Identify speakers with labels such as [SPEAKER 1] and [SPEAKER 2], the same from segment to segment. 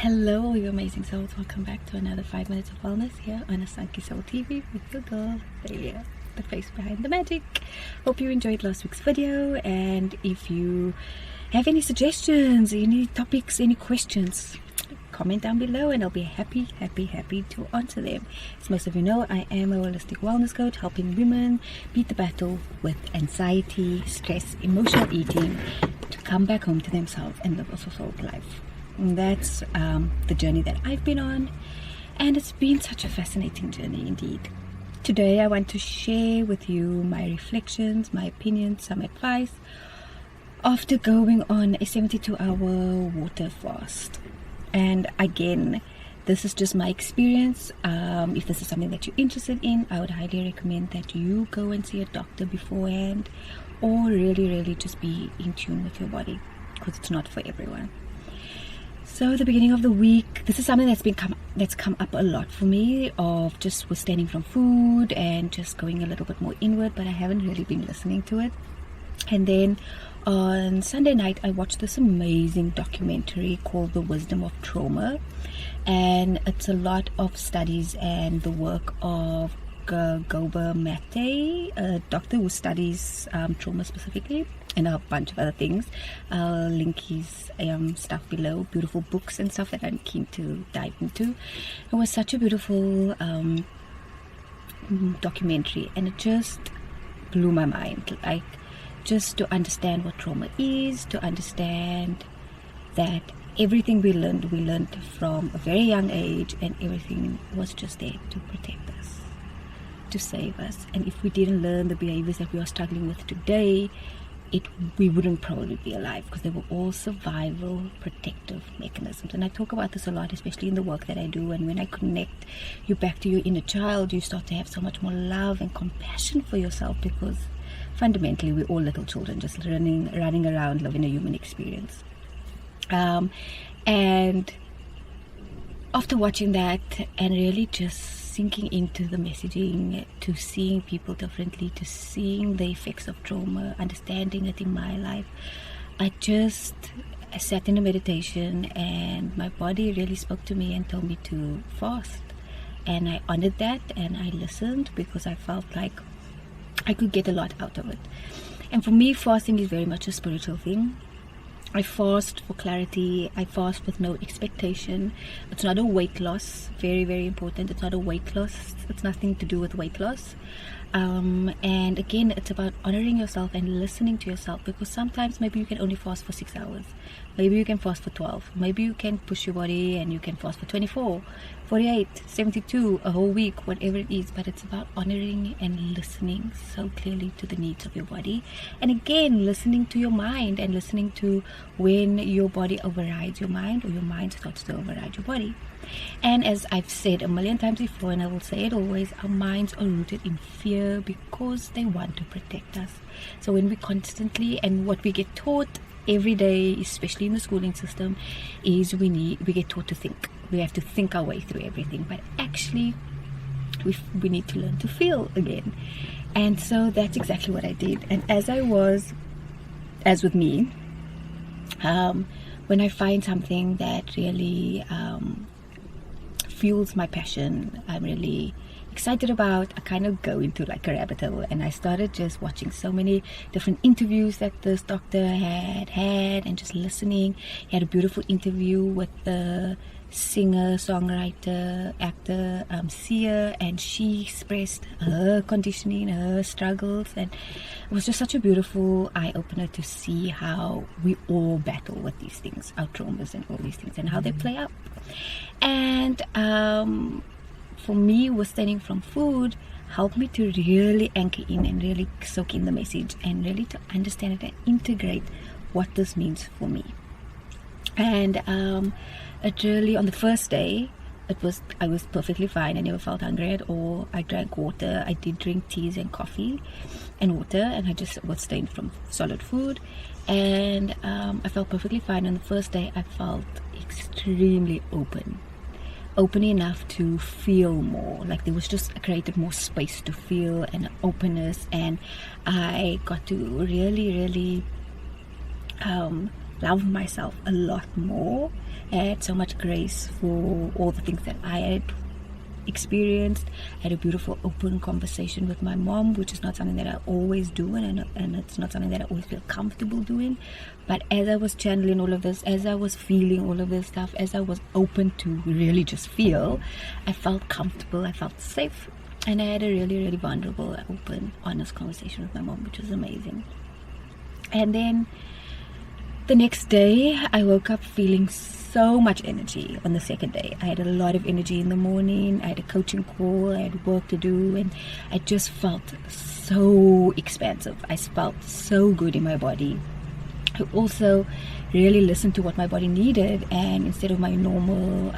[SPEAKER 1] Hello, you amazing souls. Welcome back to another 5 minutes of wellness here on Asanki Soul TV with your girl, Thalia, the face behind the magic. Hope you enjoyed last week's video, and if you have any suggestions, any topics, any questions, comment down below and I'll be happy to answer them. As most of you know, I am a holistic wellness coach helping women beat the battle with anxiety, stress, emotional eating to come back home to themselves and live a fulfilled life. And that's the journey that I've been on, and it's been such a fascinating journey indeed. Today I want to share with you my reflections, my opinions, some advice after going on a 72-hour water fast. And again, this is just my experience. If this is something that you're interested in, I would highly recommend that you go and see a doctor beforehand, or really just be in tune with your body, because it's not for everyone. So the beginning of the week, this is something that's come up a lot for me, of just withstanding from food and just going a little bit more inward, but I haven't really been listening to it. And then on Sunday night, I watched this amazing documentary called The Wisdom of Trauma, and it's a lot of studies and the work of Goba Mate, a doctor who studies trauma specifically, and a bunch of other things. I'll link his stuff below, beautiful books and stuff that I'm keen to dive into. It was such a beautiful documentary, and it just blew my mind, like just to understand what trauma is, to understand that everything we learned from a very young age, and everything was just there to protect us, to save us. And if we didn't learn the behaviors that we are struggling with today, we wouldn't probably be alive, because they were all survival protective mechanisms. And I talk about this a lot, especially in the work that I do. And when I connect you back to your inner child, you start to have so much more love and compassion for yourself, because fundamentally we're all little children just running around living a human experience. And after watching that and really just sinking into the messaging, to seeing people differently, to seeing the effects of trauma, understanding it in my life, I sat in a meditation, and my body really spoke to me and told me to fast. And I honored that, and I listened, because I felt like I could get a lot out of it. And for me, fasting is very much a spiritual thing. I fast for clarity. I fast with no expectation. It's not a weight loss. Very important. It's not a weight loss. It's nothing to do with weight loss. And again, it's about honoring yourself and listening to yourself, because sometimes maybe you can only fast for 6 hours. Maybe you can fast for 12. Maybe you can push your body and you can fast for 24, 48, 72, a whole week, whatever it is. But it's about honoring and listening so clearly to the needs of your body. And again, listening to your mind, and listening to when your body overrides your mind, or your mind starts to override your body. And as I've said a million times before, and I will say it always, our minds are rooted in fear, because they want to protect us. So when we constantly, and what we get taught every day, especially in the schooling system, is we get taught to think. We have to think our way through everything, but actually we need to learn to feel again. And so that's exactly what I did. And as with me, when I find something that really fuels my passion, I'm really excited about, I kind of go into like a rabbit hole. And I started just watching so many different interviews that this doctor had, and just listening. He had a beautiful interview with the singer, songwriter, actor Sia, and she expressed her conditioning, her struggles, and it was just such a beautiful eye-opener to see how we all battle with these things, our traumas and all these things, and how they play out. And for me, withstanding from food helped me to really anchor in and really soak in the message, and really to understand it and integrate what this means for me. And it really, on the first day, I was perfectly fine. I never felt hungry at all. I drank water. I did drink teas and coffee and water, and I just abstained from solid food. And I felt perfectly fine. On the first day, I felt extremely open enough to feel more. Like there was just, I created more space to feel, and openness, and I got to really love myself a lot more. I had so much grace for all the things that I had experienced. I had a beautiful open conversation with my mom, which is not something that I always do, and it's not something that I always feel comfortable doing. But as I was channeling all of this, as I was feeling all of this stuff, as I was open to really just feel, I felt comfortable, I felt safe, and I had a really, really vulnerable, open, honest conversation with my mom, which was amazing. And then the next day, I woke up feeling so much energy. On the second day, I had a lot of energy in the morning. I had a coaching call, I had work to do, and I just felt so expansive. I felt so good in my body. I also really listened to what my body needed, and instead of my normal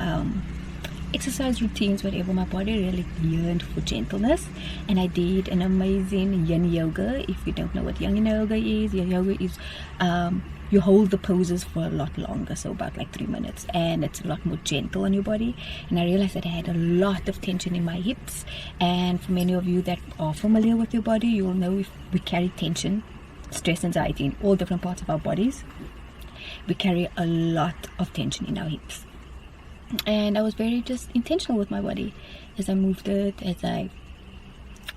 [SPEAKER 1] exercise routines, whatever, my body really yearned for gentleness. And I did an amazing yin yoga. If you don't know what yin yoga is you hold the poses for a lot longer, so about like 3 minutes, and it's a lot more gentle on your body. And I realized that I had a lot of tension in my hips, and for many of you that are familiar with your body, you will know if we carry tension, stress, anxiety in all different parts of our bodies. We carry a lot of tension in our hips, and I was very just intentional with my body as I moved it, as I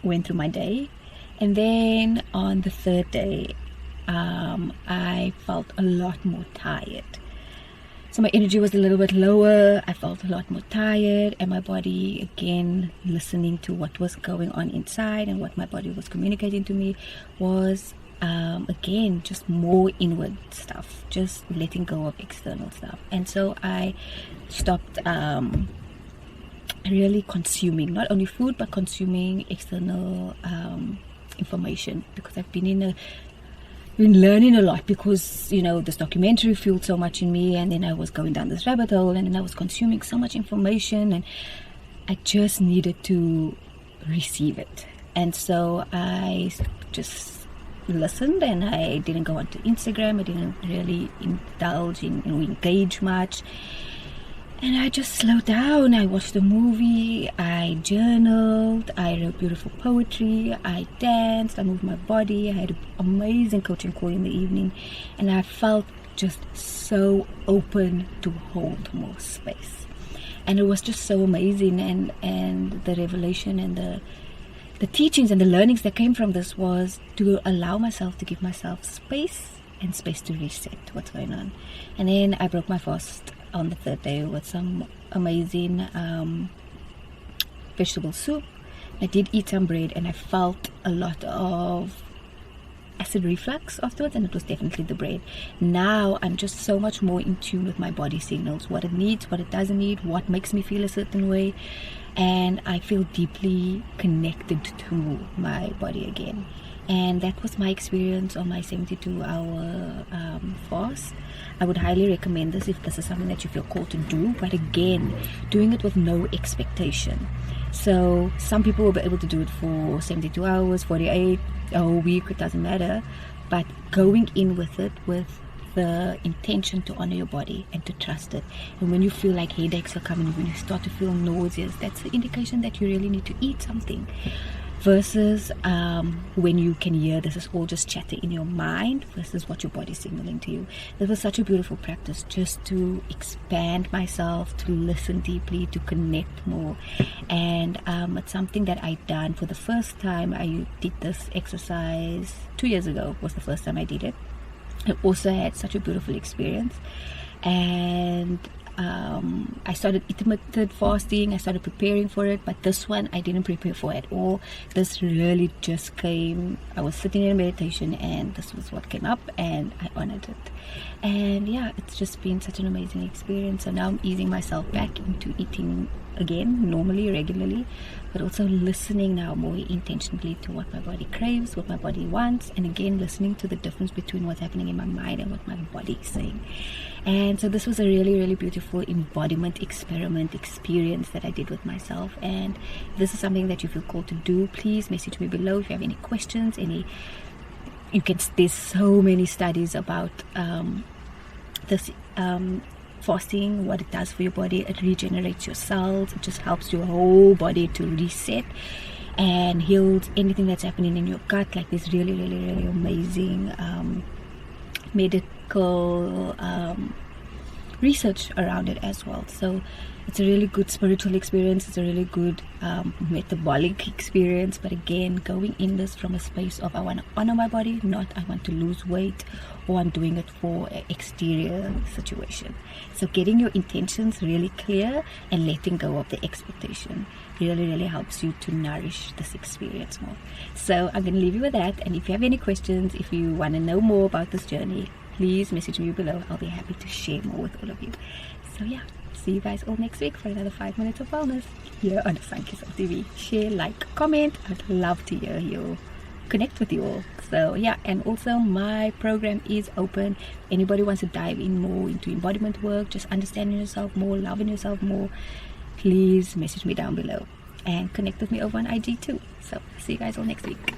[SPEAKER 1] went through my day. And then on the third day, I felt a lot more tired. So my energy was a little bit lower. I felt a lot more tired, and my body, again, listening to what was going on inside and what my body was communicating to me, was again just more inward stuff, just letting go of external stuff. And so I stopped really consuming not only food, but consuming external information, because I've been learning a lot, because this documentary fueled so much in me, and then I was going down this rabbit hole, and then I was consuming so much information, and I just needed to receive it. And so I just listened, and I didn't go onto Instagram. I didn't really indulge in engage much, and I just slowed down. I watched a movie, I journaled, I wrote beautiful poetry, I danced, I moved my body. I had an amazing coaching call in the evening, and I felt just so open to hold more space. And it was just so amazing, and the revelation and the teachings and the learnings that came from this was to allow myself to give myself space, and space to reset what's going on. And then I broke my fast on the third day with some amazing vegetable soup. I did eat some bread, and I felt a lot of acid reflux afterwards, and it was definitely the bread. Now I'm just so much more in tune with my body signals, what it needs, what it doesn't need, what makes me feel a certain way, and I feel deeply connected to my body again. And that was my experience on my 72-hour fast. I would highly recommend this if this is something that you feel called to do, but again, doing it with no expectation. So some people will be able to do it for 72 hours, 48, a whole week, it doesn't matter, but going in with it with the intention to honor your body and to trust it. And when you feel like headaches are coming, when you start to feel nauseous, that's the indication that you really need to eat something. Versus when you can hear this is all just chatter in your mind versus what your body's signaling to you. This was such a beautiful practice, just to expand myself, to listen deeply, to connect more. And it's something that I've done for the first time. I did this exercise 2 years ago, was the first time I did it. I also had such a beautiful experience, and I started intermittent fasting. I started preparing for it, but this one I didn't prepare for at all. This really just came. I was sitting in meditation, and this was what came up, and I honored it. And yeah, it's just been such an amazing experience. So now I'm easing myself back into eating again, normally, regularly, but also listening now more intentionally to what my body craves, what my body wants, and again listening to the difference between what's happening in my mind and what my body is saying. And so this was a really, really beautiful embodiment experiment experience that I did with myself. And if this is something that you feel called to do, please message me below if you have any questions. There's so many studies about this fasting, what it does for your body. It regenerates your cells. It just helps your whole body to reset and heals anything that's happening in your gut. Like this really, really, really amazing medical research around it as well. So it's a really good spiritual experience, it's a really good metabolic experience. But again, going in this from a space of I want to honor my body, not I want to lose weight, or I'm doing it for an exterior situation. So getting your intentions really clear and letting go of the expectation really helps you to nourish this experience more. So I'm going to leave you with that, and if you have any questions, if you want to know more about this journey, please message me below. I'll be happy to share more with all of you. So yeah, see you guys all next week for another 5 minutes of wellness here on Sanky Soul TV. Share, like, comment. I'd love to hear you, connect with you all. So yeah, and also my program is open. Anybody wants to dive in more into embodiment work, just understanding yourself more, loving yourself more, please message me down below and connect with me over on IG too. So see you guys all next week.